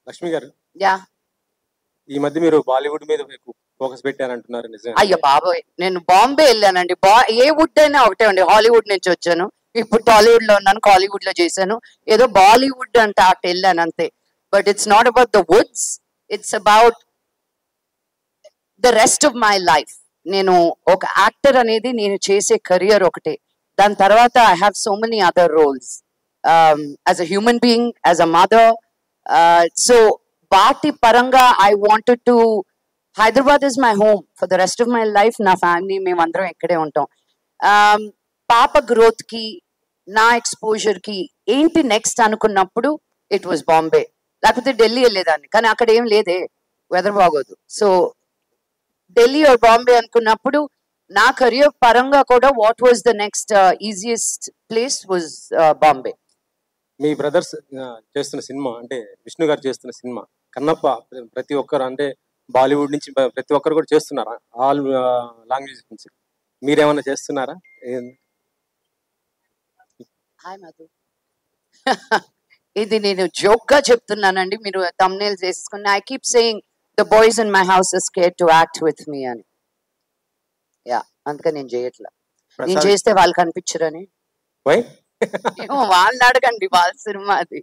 లక్ష్మి గారు, యా, ఈ మధ్య మీరు బాలీవుడ్ మీద ఫోకస్ పెట్టారంటున్నారు, నిజమే? అయ్యో బాబోయ్, నేను బాంబే వెళ్ళానండి. ఏ వుడ్ అయినా ఒకటే అండి. హాలీవుడ్ నుంచి వచ్చాను, ఇప్పుడు టాలీవుడ్ లో ఉన్నాను, కాలీవుడ్ లో చేశాను, ఏదో బాలీవుడ్ అంటే అటు వెళ్ళాను అంతే. But it's not about the Woods, it's about the rest of my life. నేను ఒక యాక్టర్ అనేది నేను చేసే కెరియర్ ఒకటే. దాని తర్వాత I have so many other roles as a human being, as a mother. So వాటి పరంగా I wanted to, Hyderabad is my home for the rest of my life. నా ఫ్యామిలీ మేమందరం ఇక్కడే ఉంటాం. పాప గ్రోత్ కి, నా ఎక్స్పోజర్ కి ఏంటి నెక్స్ట్ అనుకున్నప్పుడు ఇట్ వాజ్ బాంబే, లేకపోతే ఢిల్లీ వెళ్ళేదాన్ని. కానీ అక్కడ ఏం లేదే, వెదర్ బాగోదు. సో ఢిల్లీ ఆర్ బాంబే అనుకున్నప్పుడు నా కెరియర్ పరంగా కూడా what was the next easiest place was Bombay. Me brothers చేస్తున్న సినిమా అంటే విష్ణు గారు చేస్తున్న సినిమా కన్నప్ప, ప్రతి ఒక్కరు అంటే బాలీవుడ్ నుంచి ప్రతి ఒక్కరు కూడా చేస్తున్నారా? ఆల్ లాంగ్వేజెస్ నుంచి మీరేమన్నా చేస్తున్నారా? హాయ్ మధు. ఇది నేను జోక్ గా చెప్తున్నానండి, మీరు thumbnails వేసుకుని. I keep saying the boys in my house are scared to act with me అని. యా, అందుకని నేను చేయట్లా. నేను చేస్తే వాళ్ళు కనిపించరని. ఏమో వాళ్ళని అడగండి, వాళ్ళ సినిమా అది.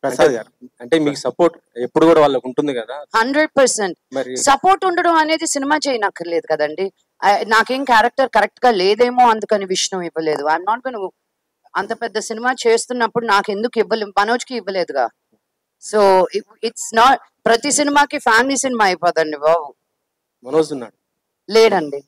ప్రసాద్ గారు అంటే మీకు సపోర్ట్ ఎప్పుడు కూడా వాళ్ళకు ఉంటుంది కదా? 100%. సపోర్ట్ ఉండడం అనేది సినిమా చేయనక్కర్లేదు కదండి. నాకేం క్యారెక్టర్ కరెక్ట్ గా లేదేమో అందుకని విష్ణు ఇవ్వలేదు. ఐఎమ్ నాట్ గోనా, అంత పెద్ద సినిమా చేస్తున్నప్పుడు నాకు ఎందుకు ఇవ్వలేదు, మనోజ్కి ఇవ్వలేదుగా. సో ఇట్స్ నాట్, ప్రతి సినిమాకి ఫ్యామిలీ సినిమా అయిపోదండి బాబు. మనోజ్ ఉన్నాడు లేడండి.